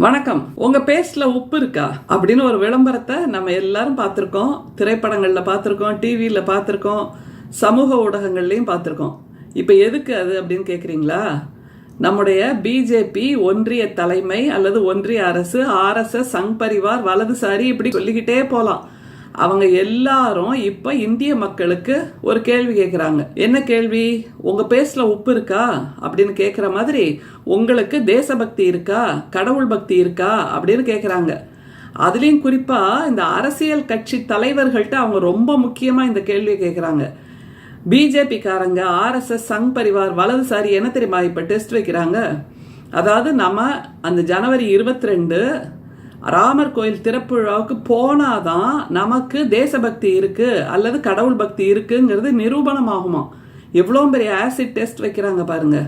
வணக்கம். உங்க பேஸ்ட்ல உப்பு இருக்கா அப்படின்னு ஒரு விளம்பரத்தை நம்ம எல்லாரும் பார்த்திருக்கோம். திரைப்படங்கள்ல பார்த்திருக்கோம், டிவியில பார்த்திருக்கோம், சமூக ஊடகங்கள்லயும் பார்த்திருக்கோம். இப்ப எதுக்கு அது அப்படின்னு கேக்குறீங்களா? நம்முடைய பிஜேபி ஒன்றிய தலைமை அல்லது ஒன்றிய அரசு, RSS, சங் பரிவார், வலதுசாரி இப்படி சொல்லிக்கிட்டே போலாம். அவங்க எல்லாரும் இப்ப இந்திய மக்களுக்கு ஒரு கேள்வி கேட்கிறாங்க. என்ன கேள்வி? உங்க பேஸ்ல உப்பு இருக்கா அப்படின்னு கேட்கிற மாதிரி உங்களுக்கு தேசபக்தி இருக்கா, கடவுள் பக்தி இருக்கா அப்படின்னு கேட்கிறாங்க. அதுலயும் குறிப்பா இந்த அரசியல் கட்சி தலைவர்கள்ட்ட அவங்க ரொம்ப முக்கியமா இந்த கேள்வியை கேட்கிறாங்க. பிஜேபி காரங்க, RSS, சங் பரிவார், வலதுசாரி என்ன தெரியுமா இப்ப டெஸ்ட் வைக்கிறாங்க? அதாவது நம்ம அந்த ஜனவரி 22 ராமர் கோயில் திறப்பு விழாவுக்கு போனாதான் நமக்கு தேசபக்தி இருக்கு அல்லது கடவுள் பக்தி இருக்குங்கிறது நிரூபணமாகுமா? எவ்வளோ பெரிய ஆசிட் டெஸ்ட் வைக்கிறாங்க பாருங்க.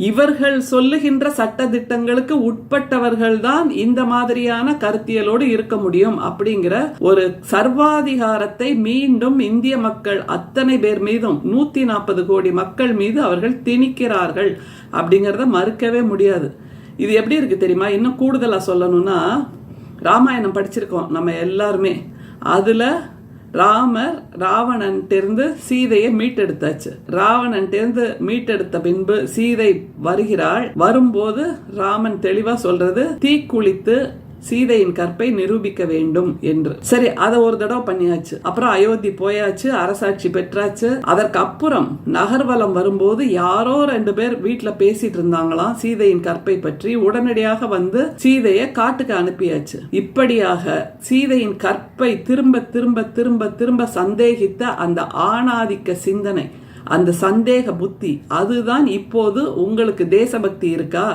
இவர்கள் சொல்லுகின்ற சட்ட திட்டங்களுக்கு உட்பட்டவர்கள் தான் இந்த மாதிரியான கருத்தியலோடு இருக்க முடியும் அப்படிங்கிற ஒரு சர்வாதிகாரத்தை மீண்டும் இந்திய மக்கள் அத்தனை பேர் மீதும் 140 கோடி மக்கள் மீது அவர்கள் திணிக்கிறார்கள் அப்படிங்கிறத மறுக்கவே முடியாது. இது எப்படி இருக்கு தெரியுமா? இன்னும் கூடுதலா சொல்லணும்னா, ராமாயணம் படிச்சிருக்கோம் நம்ம எல்லாருமே. அதுல ராமர் ராவணன்ட்டிருந்து சீதையை மீட்டெடுத்தாச்சு. ராவணன்ட்டிருந்து மீட்டெடுத்த பின்பு சீதை வருகிறாள். வரும்போது ராமன் தெளிவா சொல்றது, தீக்குளித்து சீதையின் கற்பை நிரூபிக்க வேண்டும் என்று. சரி, அதை ஒரு தடவை பண்ணியாச்சு. அப்புறம் அயோத்தி போயாச்சு, அரசாட்சி பெற்றாச்சு. அதற்கு அப்புறம் நகர்வலம் வரும்போது யாரோ 2 பேர் வீட்டுல பேசிட்டு இருந்தாங்களாம் சீதையின் கற்பை பற்றி. உடனடியாக வந்து சீதையை காட்டுக்கு அனுப்பியாச்சு. இப்படியாக சீதையின் கற்பை திரும்ப திரும்ப திரும்ப திரும்ப சந்தேகித்த அந்த ஆணாதிக்க சிந்தனை, அந்த சந்தேக புத்தி, அதுதான் இப்போது உங்களுக்கு தேசபக்தி இருக்கா,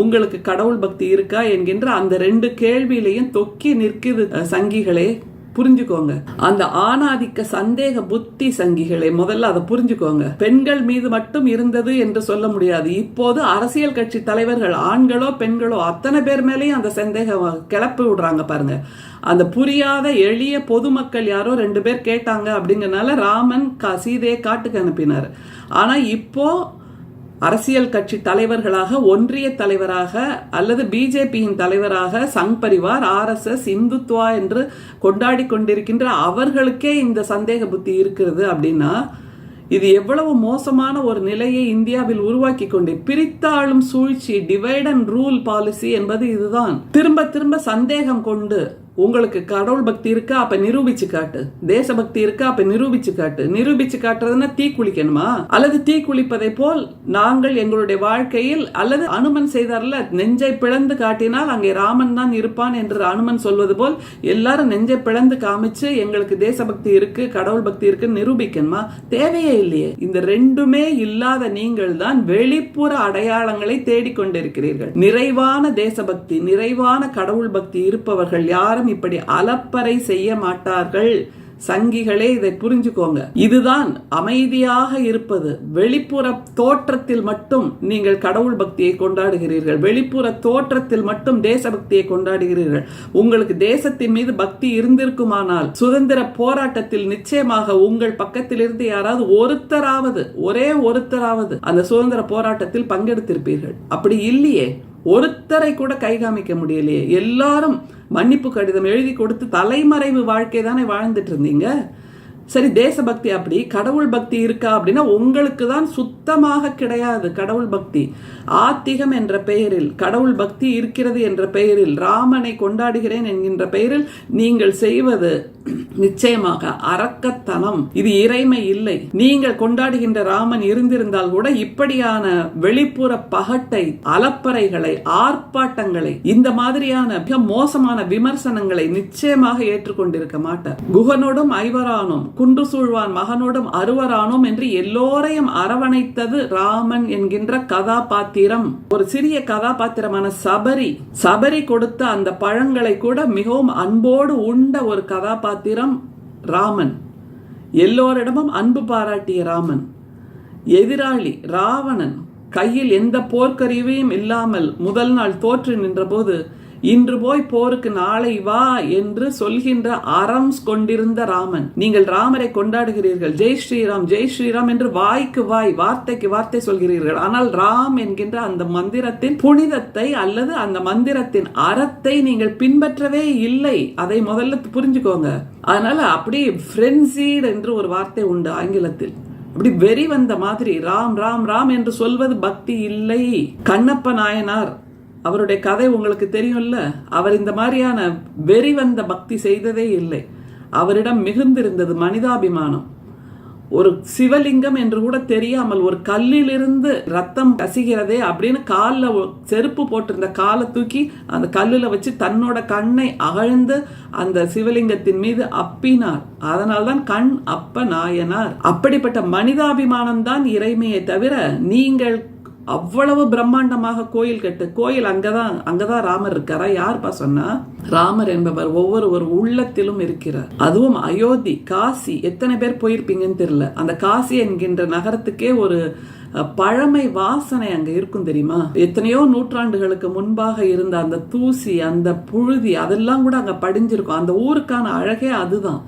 உங்களுக்கு கடவுள் பக்தி இருக்கா என்கின்ற அந்த 2 கேள்வியிலையும் தொக்கி நிற்குது. சங்கிகளே புரிஞ்சுக்கோங்க. அந்த ஆணாதிக்க சந்தேக புத்தி சங்கிகளே முதல்ல அதை புரிஞ்சுக்கோங்க. பெண்கள் மீது மட்டும் இருந்தது என்று சொல்ல முடியாது. இப்போது அரசியல் கட்சி தலைவர்கள், ஆண்களோ பெண்களோ, அத்தனை பேர் மேலேயும் அந்த சந்தேகம் கிளப்பி விடுறாங்க பாருங்க. அந்த புரியாத எளிய பொதுமக்கள் யாரோ 2 பேர் கேட்டாங்க அப்படிங்கறனால ராமன் சீதையை காட்டுக்கு அனுப்பினார். ஆனா இப்போ அரசியல் கட்சி தலைவர்களாக, ஒன்றிய தலைவராக அல்லது பிஜேபியின் தலைவராக சங் பரிவார், RSS, இந்துத்வா என்று கொண்டாடி கொண்டிருக்கின்ற அவர்களுக்கே இந்த சந்தேக புத்தி இருக்கிறது அப்படின்னா இது எவ்வளவு மோசமான ஒரு நிலையை இந்தியாவில் உருவாக்கி கொண்டு, பிரித்தாளும் சூழ்ச்சி, டிவைட் அண்ட் ரூல் பாலிசி என்பது இதுதான். திரும்ப திரும்ப சந்தேகம் கொண்டு உங்களுக்கு கடவுள் பக்தி இருக்கா அப்ப நிரூபிச்சு காட்டு, தேசபக்தி இருக்கா அப்ப நிரூபிச்சு காட்டு. நிரூபிச்சு காட்டுறதுன்னா தீ குளிக்கணுமா? அல்லது தீ குளிப்பதை போல் நாங்கள் எங்களுடைய வாழ்க்கையில், அல்லது அனுமன் செய்தார்ல, நெஞ்சை பிளந்து காட்டினால் அங்கே ராமன் தான் இருப்பான் என்று அனுமன் சொல்வது போல் எல்லாரும் நெஞ்சை பிளந்து காமிச்சு எங்களுக்கு தேசபக்தி இருக்கு, கடவுள் பக்தி இருக்கு நிரூபிக்கணுமா? தேவையே இல்லையே. இந்த 2மே இல்லாத நீங்கள் தான் வெளிப்புற அடையாளங்களை தேடிக்கொண்டிருக்கிறீர்கள். நிறைவான தேசபக்தி, நிறைவான கடவுள் பக்தி இருப்பவர்கள் யாரும் இப்படி அலப்பறை செய்ய மாட்டார்கள். சங்கிகளே இதை புரிஞ்சுக்கோங்க. இதுதான் அமைதியாக இருப்பது. வெளிப்புற தோற்றத்தில் மட்டும் நீங்கள் கடவுள் பக்தியை கொண்டாடுகிறீர்கள், வெளிப்புற தோற்றத்தில் மட்டும் தேசபக்தியை கொண்டாடுகிறீர்கள். உங்களுக்கு தேசத்தின் மீது பக்தி இருந்திருக்குமானால் சுதந்திர போராட்டத்தில் நிச்சயமாக உங்கள் பக்கத்தில் இருந்து யாராவது ஒரே ஒருத்தராவது அந்த சுதந்திர போராட்டத்தில் பங்கெடுத்திருப்பீர்கள். அப்படி இல்லையே, ஒருத்தரை கூட கை காமிக்க முடியலையே. எல்லாரும் மன்னிப்பு கடிதம் எழுதி கொடுத்து தலைமறைவு வாழ்க்கை தானே வாழ்ந்துட்டு இருந்தீங்க. சரி, தேசபக்தி அப்படி, கடவுள் பக்தி இருக்கா அப்படின்னா உங்களுக்கு தான் சுத்தமாக கிடையாது கடவுள் பக்தி. ஆத்திகம் என்ற பெயரில் கடவுள் பக்தி இருக்கிறது என்ற பெயரில், ராமனை கொண்டாடுகிறேன் என்கின்ற பெயரில் நீங்கள் செய்வது நிச்சயமாக அரக்கத்தனம். இது இறைமை இல்லை. நீங்கள் கொண்டாடுகின்ற ராமன் இருந்திருந்தால் கூட இப்படியான வெளிப்புற பகட்டை, அலப்பறைகளை, ஆர்ப்பாட்டங்களை, இந்த மாதிரியான மிக மோசமான விமர்சனங்களை நிச்சயமாக ஏற்றுக்கொண்டிருக்க மாட்டார். குகனோடும் ஐவரானோம், குன்று சூழ்வான் மகனோடும் அறுவரானோம் என்று எல்லோரையும் அரவணைத்தது ராமன் என்கின்ற கதாபாத்திரம். ஒரு சிறிய கதாபாத்திரமான சபரி கொடுத்த அந்த பழங்களை கூட மிகவும் அன்போடு உண்ட ஒரு கதாபாத்திரம் ராமன். எல்லோரிடமும் அன்பு பாராட்டிய ராமன். எதிராளி ராவணன் கையில் எந்த போர்க்கருவியும் இல்லாமல் முதல் நாள் தோற்று நின்ற போது இன்று போய் போருக்கு நாளை வா என்று சொல்கின்ற அறம் கொண்டிருந்த ராமன். நீங்கள் ராமரை கொண்டாடுகிறீர்கள், ஜெய் ஸ்ரீராம் ஜெய் ஸ்ரீராம் என்று வாய்க்கு வாய், வார்த்தைக்கு வார்த்தை சொல்கிறீர்கள். ஆனால் ராம் என்கின்ற அந்த மந்திரத்தின் புனிதத்தை அல்லது அந்த மந்திரத்தின் அறத்தை நீங்கள் பின்பற்றவே இல்லை. அதை முதல்ல புரிஞ்சுக்கோங்க. அதனால அப்படி ஃப்ரென்சீட் என்று ஒரு வார்த்தை உண்டு ஆங்கிலத்தில். அப்படி வெறி வந்த மாதிரி ராம் ராம் ராம் என்று சொல்வது பக்தி இல்லை. கண்ணப்ப நாயனார் அவருடைய கதை உங்களுக்கு தெரியும்ல. அவர் இந்த மாதிரியான வெறி வந்த பக்தி செய்ததே இல்லை. அவரிடம் மிகுந்திருந்தது மனிதாபிமானம். ஒரு சிவலிங்கம் என்று கூட தெரியாமல் ஒரு கல்லிலிருந்து ரத்தம் கசிகிறதே அப்படின்னு காலில் செருப்பு போட்டிருந்த காலை தூக்கி அந்த கல்லில் வச்சு தன்னோட கண்ணை அகழ்ந்து அந்த சிவலிங்கத்தின் மீது அப்பினார். அதனால்தான் கண் அப்ப நாயனார். அப்படிப்பட்ட மனிதாபிமானம் தான் இறைமையை தவிர நீங்கள் அவ்வளவு பிரம்மாண்டமாக கோயில் கட்டு, கோயில் அங்கதான் ராமர் இருக்காரா? யாருப்பா சொன்னா? ராமர் என்பவர் ஒவ்வொரு உள்ளத்திலும் இருக்கிறார். அதுவும் அயோத்தி, காசி, எத்தனை பேர் போயிருப்பீங்கன்னு தெரியல. அந்த காசி என்கின்ற நகரத்துக்கே ஒரு பழமை வாசனை அங்க இருக்கும் தெரியுமா? எத்தனையோ நூற்றாண்டுகளுக்கு முன்பாக இருந்த அந்த தூசி, அந்த புழுதி, அதெல்லாம் கூட அங்க படிஞ்சிருக்கும். அந்த ஊருக்கான அழகே அதுதான்.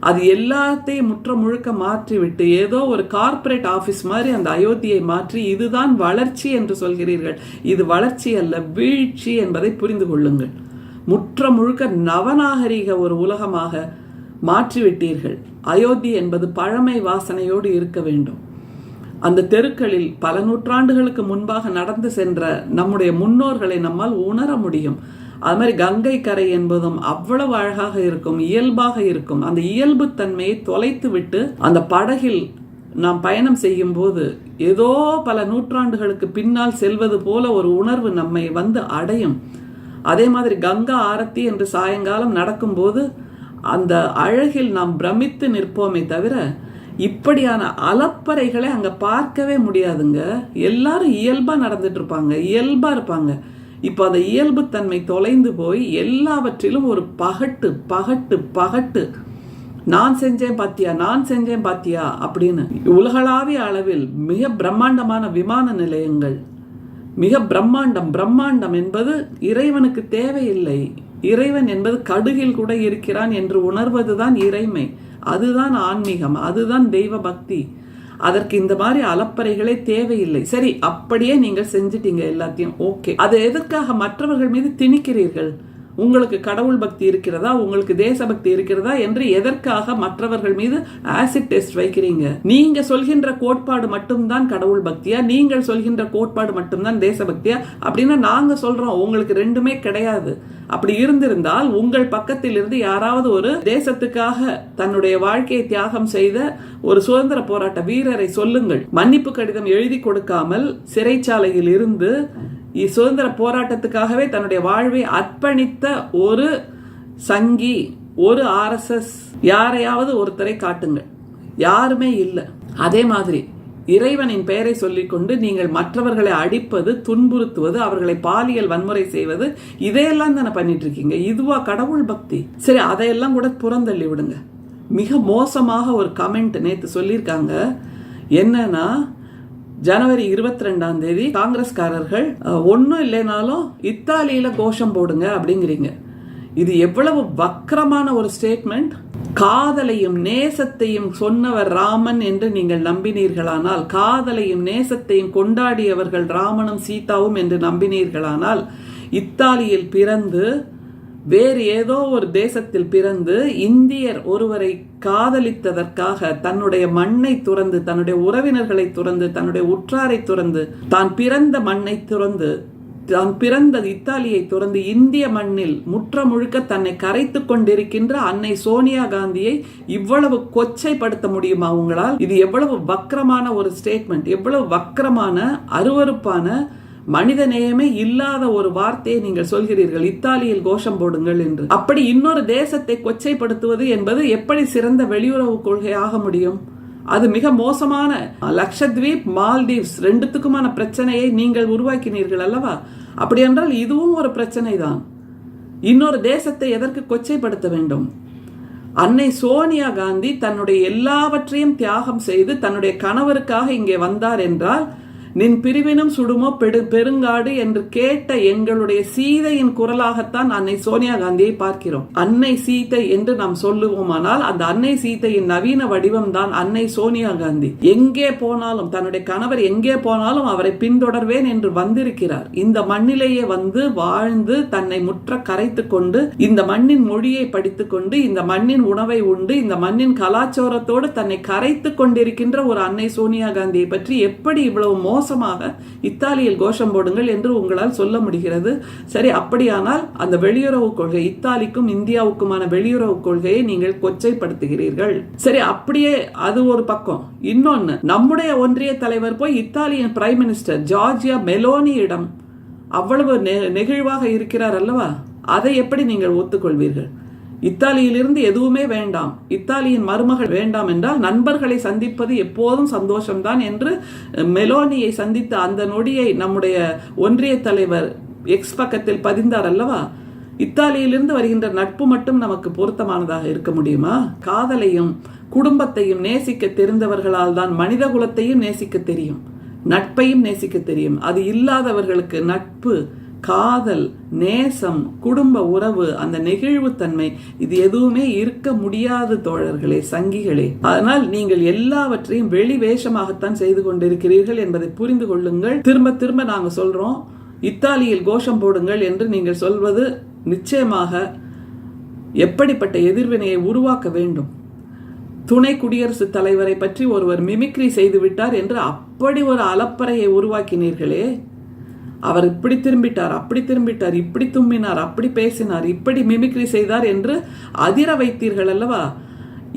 அது எல்லாத்தையும் முற்ற முழுக்க மாற்றி விட்டு ஏதோ ஒரு கார்ப்பரேட் ஆபீஸ் மாதிரி அந்த அயோத்தியை மாற்றி இதுதான் வளர்ச்சி என்று சொல்கிறீர்கள். இது வளர்ச்சி அல்ல, வீழ்ச்சி என்பதை புரிந்து கொள்ளுங்கள். முற்ற முழுக்க நவநாகரிக ஒரு உலகமாக மாற்றிவிட்டீர்கள். அயோத்தி என்பது பழமை வாசனையோடு இருக்க வேண்டும். அந்த தெருக்களில் பல நூற்றாண்டுகளுக்கு முன்பாக நடந்து சென்ற நம்முடைய முன்னோர்களை நம்மால் உணர முடியும். அது மாதிரி கங்கை கரை என்பதும் அவ்வளவு அழகாக இருக்கும், இயல்பாக இருக்கும். அந்த இயல்பு தன்மையை தொலைத்து விட்டு அந்த படகில் நாம் பயணம் செய்யும் போது ஏதோ பல நூற்றாண்டுகளுக்கு பின்னால் செல்வது போல ஒரு உணர்வு நம்மை வந்து அடையும். அதே மாதிரி கங்கா ஆரத்தி என்று சாயங்காலம் நடக்கும்போது அந்த அழகில் நாம் பிரமித்து நிற்போமே தவிர இப்படியான அலப்பறைகளை அங்க பார்க்கவே முடியாதுங்க. எல்லாரும் இயல்பா நடந்துட்டு இருப்பாங்க, இயல்பா இருப்பாங்க. இப்போ அந்த இயல்பு தன்மை தொலைந்து போய் எல்லாவற்றிலும் ஒரு பகட்டு பகட்டு பகட்டு, நான் செஞ்சேன் பாத்தியா, நான் செஞ்சேன் பாத்தியா அப்படின்னு. உலகளாவிய அளவில் மிக பிரம்மாண்டமான விமான நிலையங்கள், மிக பிரம்மாண்டம் என்பது இறைவனுக்கு தேவையில்லை. இறைவன் என்பது கடுகில் கூட இருக்கிறான் என்று உணர்வதுதான் இறைமை. அதுதான் ஆன்மீகம், அதுதான் தெய்வ பக்தி. அதற்கு இந்த மாதிரி அலப்பறைகளே தேவையில்லை. சரி, அப்படியே நீங்கள் செஞ்சிட்டீங்க எல்லாத்தையும், ஓகே. அது எதற்காக மற்றவர்கள் மீது திணிக்கிறீர்கள்? உங்களுக்கு கடவுள் பக்தி இருக்கிறதா, உங்களுக்கு தேசபக்தி இருக்கிறதா என்று எதற்காக மற்றவர்கள் மீது ஆசிட் டெஸ்ட் வைக்கிறீங்க? நீங்க சொல்கின்ற கோட்பாடு மட்டும்தான் கடவுள் பக்தியா, நீங்கள் சொல்கின்ற கோட்பாடு மட்டும்தான் தேசபக்தியா அப்படின்னா நாங்க சொல்றோம் உங்களுக்கு ரெண்டுமே கிடையாது. அப்படி இருந்திருந்தால் உங்கள் பக்கத்தில் இருந்து யாராவது ஒரு தேசத்துக்காக தன்னுடைய வாழ்க்கையை தியாகம் செய்த ஒரு சுதந்திர போராட்ட வீரரை சொல்லுங்கள். மன்னிப்பு கடிதம் எழுதி கொடுக்காமல் சிறைச்சாலையில் இருந்து சுதந்திர போராட்டத்துக்காகவே தன்னுடைய வாழ்வை அர்ப்பணித்த ஒரு சங்கி, ஒரு RSS, யாரையாவது ஒருத்தரை காட்டுங்கள். யாருமே இல்லை. அதே மாதிரி இறைவனின் பெயரை சொல்லிக்கொண்டு நீங்கள் மற்றவர்களை அடிப்பது, துன்புறுத்துவது, அவர்களை பாலியல் வன்முறை செய்வது, இதையெல்லாம் தானே பண்ணிட்டு இருக்கீங்க. இதுவா கடவுள் பக்தி? சரி, அதையெல்லாம் கூட புறந்தள்ளி விடுங்க. மிக மோசமாக ஒரு கமெண்ட் நேற்று சொல்லியிருக்காங்க. என்னன்னா, ஜனவரி 22 காங்கிரஸ்காரர்கள் ஒன்னும் இல்லைனாலும் இத்தாலியில கோஷம் போடுங்க அப்படிங்கிறீங்க. இது எவ்வளவு வக்கரமான ஒரு ஸ்டேட்மெண்ட். காதலையும் நேசத்தையும் சொன்னவர் ராமன் என்று நீங்கள் நம்பினீர்களானால், காதலையும் நேசத்தையும் கொண்டாடியவர்கள் ராமனும் சீதாவும் என்று நம்பினீர்களானால், இத்தாலியில் பிறந்து வேறு ஏதோ ஒரு தேசத்தில் பிறந்து இந்தியர் ஒருவரை காதலித்ததற்காக தன்னுடைய மண்ணை துறந்து, தன்னுடைய உறவினர்களை துறந்து, தன்னுடைய உற்றாரை துறந்து, தான் பிறந்த மண்ணை துறந்து, தான் பிறந்த இத்தாலியை துறந்து இந்திய மண்ணில் முற்ற முழுக்க தன்னை கரைத்து கொண்டிருக்கின்ற அன்னை சோனியா காந்தியை இவ்வளவு கொச்சைப்படுத்த முடியுமா உங்களால்? இது எவ்வளவு வக்கரமான ஒரு ஸ்டேட்மெண்ட், எவ்வளவு வக்கரமான அருவருப்பான மனித நேயமே இல்லாத ஒரு வார்த்தையை நீங்கள் சொல்கிறீர்கள், இத்தாலியில் கோஷம் போடுங்கள் என்று. அப்படி இன்னொரு தேசத்தை கொச்சைப்படுத்துவது என்பது எப்படி சிறந்த வெளியுறவு கொள்கையாக முடியும்? அது மிக மோசமான. லட்சத்வீப், மால்தீவ்ஸ் ரெண்டுத்துக்குமான பிரச்சனையை நீங்கள் உருவாக்கினீர்கள் அல்லவா? அப்படி என்றால் இதுவும் ஒரு பிரச்சனை தான். இன்னொரு தேசத்தை எதற்கு கொச்சைப்படுத்த வேண்டும்? அன்னை சோனியா காந்தி தன்னுடைய எல்லாவற்றையும் தியாகம் செய்து தன்னுடைய கணவருக்காக இங்கே வந்தார் என்றால் நின் பிரிவினும் சுடுமோ பெருங்காடு என்று கேட்ட எங்களுடைய சீதையின் குரலாகத்தான் அன்னை சோனியா காந்தியை பார்க்கிறோம். அன்னை சீதை என்று நாம் சொல்லுவோமானால் அந்த அன்னை சீதையின் நவீன வடிவம் தான் அன்னை சோனியா காந்தி. எங்கே போனாலும் தன்னுடைய கணவர் எங்கே போனாலும் அவரை பின்தொடர்வேன் என்று வந்திருக்கிறார். இந்த மண்ணிலேயே வந்து வாழ்ந்து தன்னை முற்ற கரைத்து கொண்டு இந்த மண்ணின் மொழியை படித்துக் கொண்டு இந்த மண்ணின் உணவை உண்டு இந்த மண்ணின் கலாச்சாரத்தோடு தன்னை கரைத்து கொண்டிருக்கின்ற ஒரு அன்னை சோனியா காந்தியை பற்றி எப்படி இவ்வளவு மோசமாக இத்தாலியில் கோஷம் போடுங்கள் என்று உங்களால் சொல்ல முடிகிறது? சரி, அப்படியானால் அந்த வெளியுறவு கொள்கை, இத்தாலிக்கும் இந்தியாவுக்குமான வெளியுறவு கொள்கையை நீங்கள் கொச்சைப்படுத்துகிறீர்கள். சரி, அப்படியே அது ஒரு பக்கம். இன்னொன்னு, நம்முடைய ஒன்றிய தலைவர் போய் இத்தாலியன் பிரைம் மினிஸ்டர் ஜார்ஜியா மெலோனியிடம் அவ்வளவு நெகிழ்வாக இருக்கிறார் அல்லவா? அதை எப்படி நீங்கள் ஒத்துக்கொள்வீர்கள்? இத்தாலியிலிருந்து எதுவுமே வேண்டாம், இத்தாலியின் மருமகள் வேண்டாம் என்றால் நண்பர்களை சந்திப்பது எப்போதும் சந்தோஷம்தான் என்று மெலோனியை சந்தித்த அந்த நொடியை நம்முடைய ஒன்றிய தலைவர் எக்ஸ் பக்கத்தில் பதிந்தார் அல்லவா? இத்தாலியிலிருந்து வருகின்ற நட்பு மட்டும் நமக்கு பொருத்தமானதாக இருக்க முடியுமா? காதலையும் குடும்பத்தையும் நேசிக்க தெரிந்தவர்களால் தான் மனித குலத்தையும் நேசிக்க தெரியும், நட்பையும் நேசிக்க தெரியும். அது இல்லாதவர்களுக்கு நட்பு, காதல், நேசம், குடும்ப உறவு, அந்த நெகிழ்வுத்தன்மை, இது எதுவுமே இருக்க முடியாது தோழர்களே, சங்கிகளே. அதனால் நீங்கள் எல்லாவற்றையும் வெளி வேஷமாகத்தான் செய்து கொண்டிருக்கிறீர்கள் என்பதை புரிந்து கொள்ளுங்கள். திரும்ப திரும்ப நாங்கள் சொல்றோம், இத்தாலியில் கோஷம் போடுங்கள் என்று நீங்கள் சொல்வது நிச்சயமாக எப்படிப்பட்ட எதிர்வினையை உருவாக்க வேண்டும். துணை குடியரசுத் தலைவரை பற்றி ஒருவர் மிமிக்ரி செய்து விட்டார் என்று அப்படி ஒரு அலப்பறையை உருவாக்கினீர்களே. அவர் இப்படி திரும்பிட்டார், அப்படி திரும்பிட்டார், இப்படி தும்பினார், அப்படி பேசினார், இப்படி மிமிக்ரி செய்தார் என்று அதிர வைத்தீர்கள் அல்லவா?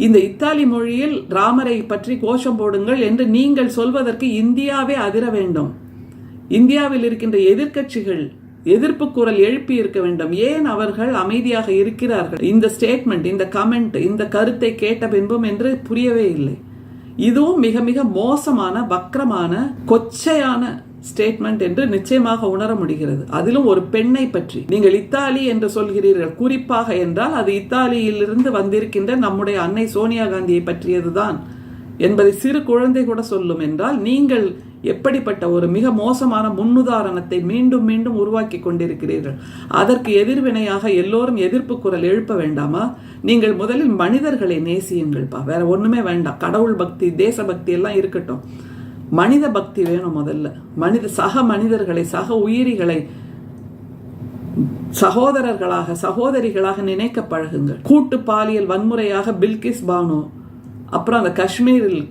இந்த இத்தாலி மொழியில் ராமரை பற்றி கோஷம் போடுங்கள் என்று நீங்கள் சொல்வதற்கு இந்தியாவே அதிர வேண்டும். இந்தியாவில் இருக்கின்ற எதிர்க்கட்சிகள் எதிர்ப்பு குரல் எழுப்பி இருக்க வேண்டும். ஏன் அவர்கள் அமைதியாக இருக்கிறார்கள்? இந்த ஸ்டேட்மெண்ட், இந்த கமெண்ட், இந்த கருத்தை கேட்ட பின்பும் என்று புரியவே இல்லை. இதுவும் மிக மிக மோசமான, வக்ரமான, கொச்சையான ஸ்டேட்மெண்ட் என்று நிச்சயமாக உணர முடிகிறது. அதிலும் ஒரு பெண்ணை பற்றி நீங்கள் இத்தாலி என்று சொல்கிறீர்கள். குறிப்பாக என்றால் அது இத்தாலியிலிருந்து வந்திருக்கின்ற நம்முடைய அன்னை சோனியா காந்தியை பற்றியதுதான் என்பதை சிறு குழந்தை கூட சொல்லும் என்றால் நீங்கள் எப்படிப்பட்ட ஒரு மிக மோசமான முன்னுதாரணத்தை மீண்டும் மீண்டும் உருவாக்கி கொண்டிருக்கிறீர்கள். அதற்கு எதிர்வினையாக எல்லோரும் எதிர்ப்பு குரல் எழுப்ப வேண்டாமா? நீங்கள் முதலில் மனிதர்களை நேசியுங்கள்ப்பா, வேற ஒண்ணுமே வேண்டாம். கடவுள் பக்தி, தேசபக்தி எல்லாம் இருக்கட்டும், மனித பக்தி வேணும். முதல்ல சக மனிதர்களை, சக உயிரிகளை சகோதரர்களாக, சகோதரிகளாக நினைக்க பழகுங்கள். கூட்டு பாலியல் வன்முறையாக பில்கிஸ் பானு, அப்புறம் அந்த காஷ்மீரில்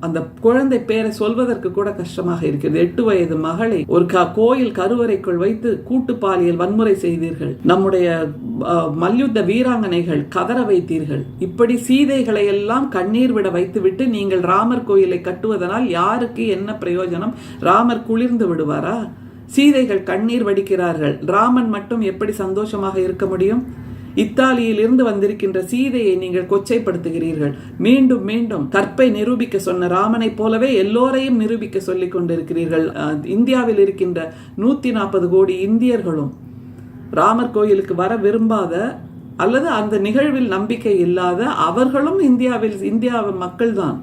அந்த குழந்தை பேரை சொல்வதற்கு கூட கஷ்டமாக இருக்கிறது. 8 வயது மகளை ஒரு கோயில் கருவறைக்குள் வைத்து கூட்டு பாலியல் வன்முறை செய்தீர்கள். நம்முடைய மல்யுத்த வீராங்கனைகள் கதற வைத்தீர்கள். இப்படி சீதைகளை எல்லாம் கண்ணீர் விட வைத்துவிட்டு நீங்கள் ராமர் கோயிலை கட்டுவதனால் யாருக்கு என்ன பிரயோஜனம்? ராமர் குளிர்ந்து விடுவாரா? சீதைகள் கண்ணீர் வடிக்கிறார்கள், ராமன் மட்டும் எப்படி சந்தோஷமாக இருக்க முடியும்? இத்தாலியில் இருந்து வந்திருக்கின்ற சீதையை நீங்கள் கொச்சைப்படுத்துகிறீர்கள். மீண்டும் மீண்டும் கற்பை நிரூபிக்க சொன்ன ராமனை போலவே எல்லோரையும் நிரூபிக்க சொல்லிக் கொண்டிருக்கிறீர்கள். இந்தியாவில் இருக்கின்ற 140 கோடி இந்தியர்களும் ராமர் கோயிலுக்கு வர விரும்பாத அல்லது அந்த நிகழ்வில் நம்பிக்கை இல்லாத அவர்களும் இந்தியா மக்கள்தான்.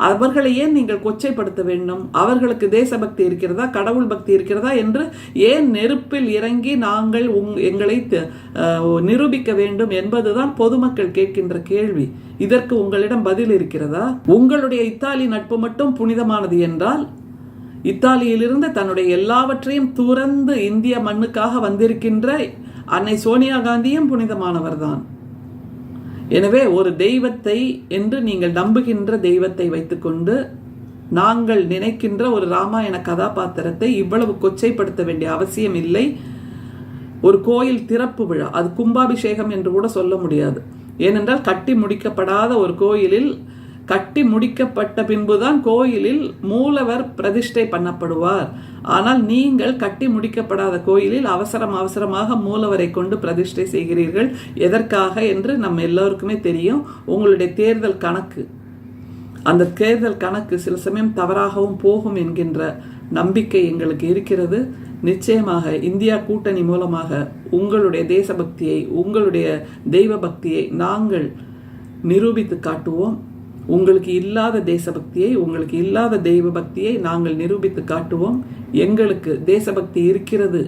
அவர்களை ஏன் நீங்கள் கொச்சைப்படுத்த வேண்டும்? அவர்களுக்கு தேசபக்தி இருக்கிறதா, கடவுள் பக்தி இருக்கிறதா என்று ஏன் நெருப்பில் இறங்கி நாங்கள் எங்களை நிரூபிக்க வேண்டும் என்பதுதான் பொதுமக்கள் கேட்கின்ற கேள்வி. இதற்கு உங்களிடம் பதில் இருக்கிறதா? உங்களுடைய இத்தாலி நட்பு மட்டும் புனிதமானது என்றால், இத்தாலியிலிருந்து தன்னுடைய எல்லாவற்றையும் துறந்து இந்திய மண்ணுக்காக வந்திருக்கின்ற அன்னை சோனியா காந்தியும் புனிதமானவர் தான். எனவே ஒரு தெய்வத்தை என்று நீங்கள் நம்புகின்ற தெய்வத்தை வைத்துக்கொண்டு நாங்கள் நினைக்கின்ற ஒரு ராமாயண கதாபாத்திரத்தை இவ்வளவு கொச்சைப்படுத்த வேண்டிய அவசியம் இல்லை. ஒரு கோயில் திறப்பு விழா, அது கும்பாபிஷேகம் என்று கூட சொல்ல முடியாது. ஏனென்றால் கட்டி முடிக்கப்படாத ஒரு கோயிலில், கட்டி முடிக்கப்பட்ட பின்புதான் கோயிலில் மூலவர் பிரதிஷ்டை பண்ணப்படுவார். ஆனால் நீங்கள் கட்டி முடிக்கப்படாத கோயிலில் அவசரமாக மூலவரை கொண்டு பிரதிஷ்டை செய்கிறீர்கள். எதற்காக என்று நம்ம எல்லோருக்குமே தெரியும். உங்களுடைய தேர்தல் கணக்கு, அந்த தேர்தல் கணக்கு சில சமயம் தவறாகவும் போகும் என்கின்ற நம்பிக்கை எங்களுக்கு இருக்கிறது. நிச்சயமாக இந்தியா கூட்டணி மூலமாக உங்களுடைய தேசபக்தியை, உங்களுடைய தெய்வ பக்தியை நாங்கள் நிரூபித்து காட்டுவோம். உங்களுக்கு இல்லாத தேசபக்தியை, உங்களுக்கு இல்லாத தெய்வ பக்தியை நாங்கள் நிரூபித்து காட்டுவோம். எங்களுக்கு தேசபக்தி இருக்கிறது,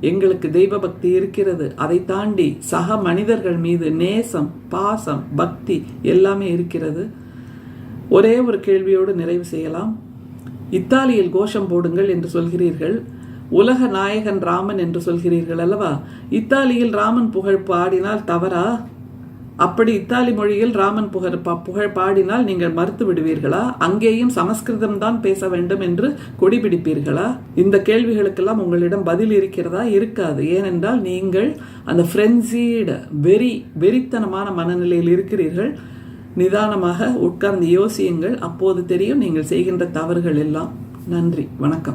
எங்களுக்கு தெய்வ பக்தி இருக்கிறது. அதை தாண்டி சக மனிதர்கள் மீது நேசம், பாசம், பக்தி எல்லாமே இருக்கிறது. ஒரே ஒரு கேள்வியோடு நிறைவு செய்யலாம். இத்தாலியில் கோஷம் போடுங்கள் என்று சொல்கிறீர்கள், உலக நாயகன் ராமன் என்று சொல்கிறீர்கள் அல்லவா? இத்தாலியில் ராமன் புகழ் பாடினால் தவறா? அப்படி இத்தாலி மொழியில் ராமன் புகழ் பாடினால் நீங்கள் மறுத்து விடுவீர்களா? அங்கேயும் சமஸ்கிருதம் தான் பேச வேண்டும் என்று கொடி பிடிப்பீர்களா? இந்த கேள்விகளுக்கெல்லாம் உங்களிடம் பதில் இருக்கிறதா? இருக்காது. ஏனென்றால் நீங்கள் அந்த ஃப்ரென்சீடு வெறித்தனமான மனநிலையில் இருக்கிறீர்கள். நிதானமாக உட்கார்ந்து யோசியுங்கள். அப்போது தெரியும் நீங்கள் செய்கின்ற தவறுகள் எல்லாம். நன்றி, வணக்கம்.